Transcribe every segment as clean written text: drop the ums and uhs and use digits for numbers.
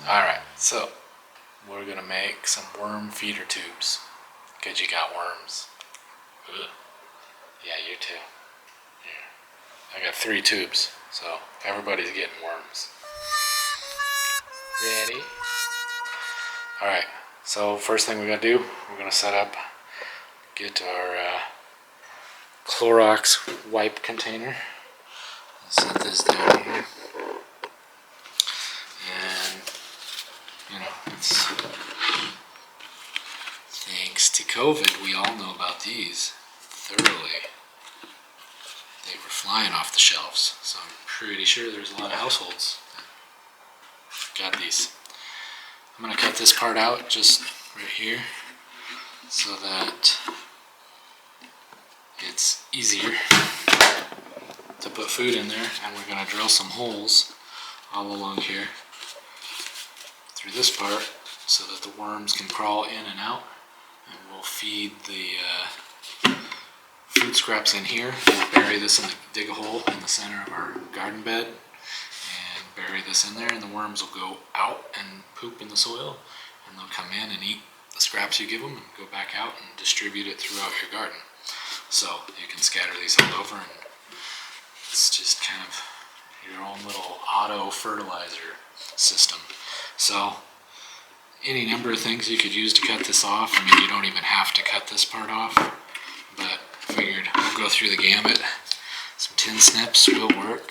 Alright, so we're gonna make some worm feeder tubes. Cause you got worms. Ugh. Yeah, you too. Yeah. I got 3 tubes, so everybody's getting worms. Ready? Alright, so first thing we're gonna do, we're gonna set up, get our Clorox wipe container. Set this down here. And, you know, it's thanks to COVID, we all know about these thoroughly. They were flying off the shelves, so I'm pretty sure there's a lot of households that got these. I'm going to cut this part out just right here so that it's easier to put food in there, and we're going to drill some holes all along here through this part so that the worms can crawl in and out, and we'll feed the food scraps in here. We'll bury this in dig a hole in the center of our garden bed and bury this in there, and the worms will go out and poop in the soil, and they'll come in and eat the scraps you give them and go back out and distribute it throughout your garden. So you can scatter these all over, and it's just kind of your own little auto fertilizer system. So any number of things you could use to cut this off. I mean, you don't even have to cut this part off, but I figured we'll go through the gamut. Some tin snips will work.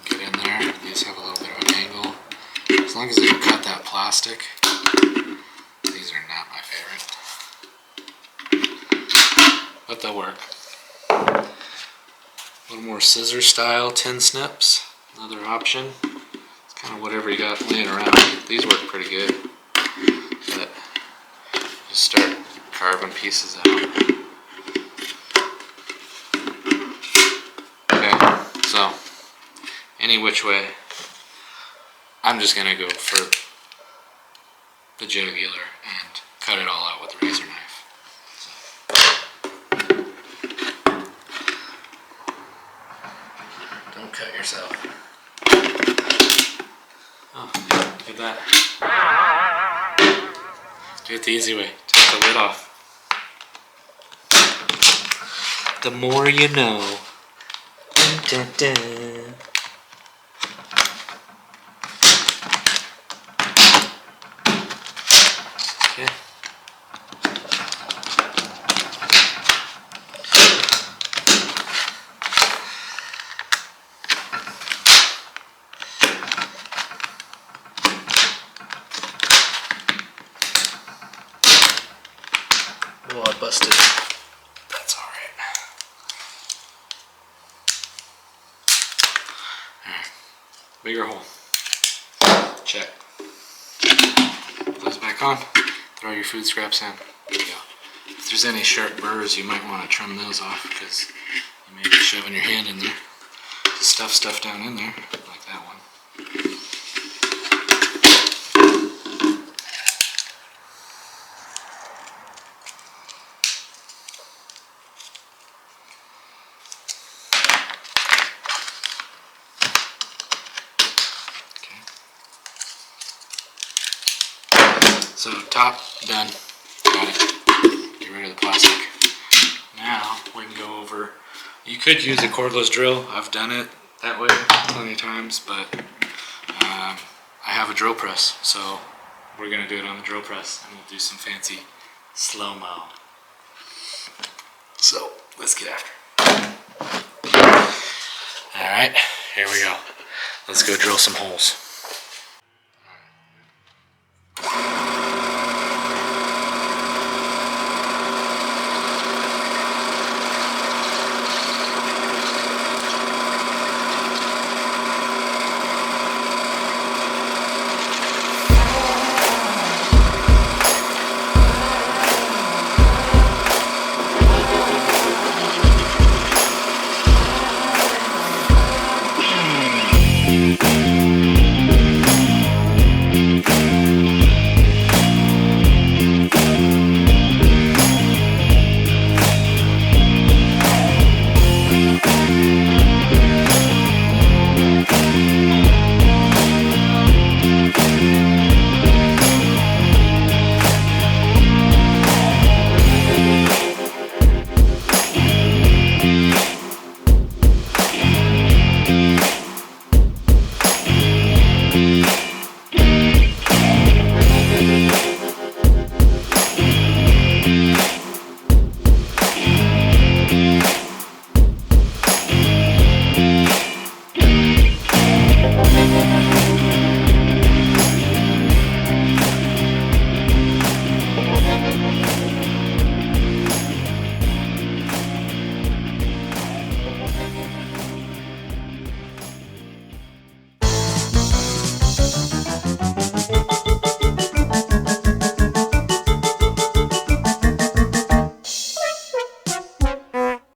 Get in there. These have a little bit of an angle. As long as they don't cut that plastic. These are not my favorite, but they'll work. A little more scissor style tin snips, another option. It's kind of whatever you got laying around. These work pretty good, but just start carving pieces out. Okay, so any which way, I'm just gonna go for the jugular and cut it all out with a razor knife. Don't cut yourself. Oh, look at that. Do it the easy way. Take the lid off. The more you know. Dun, dun, dun. Okay. Oh, I busted. That's alright. Alright. Bigger hole. Check. Put those back on. Throw your food scraps in. There you go. If there's any sharp burrs, you might want to trim those off because you may be shoving your hand in there to stuff stuff down in there, like that one. So top, done. Got it. Get rid of the plastic. Now we can go over, you could use a cordless drill. I've done it that way plenty of times, but I have a drill press, so we're going to do it on the drill press, and we'll do some fancy slow-mo. So let's get after it. Alright, here we go. Let's go drill some holes.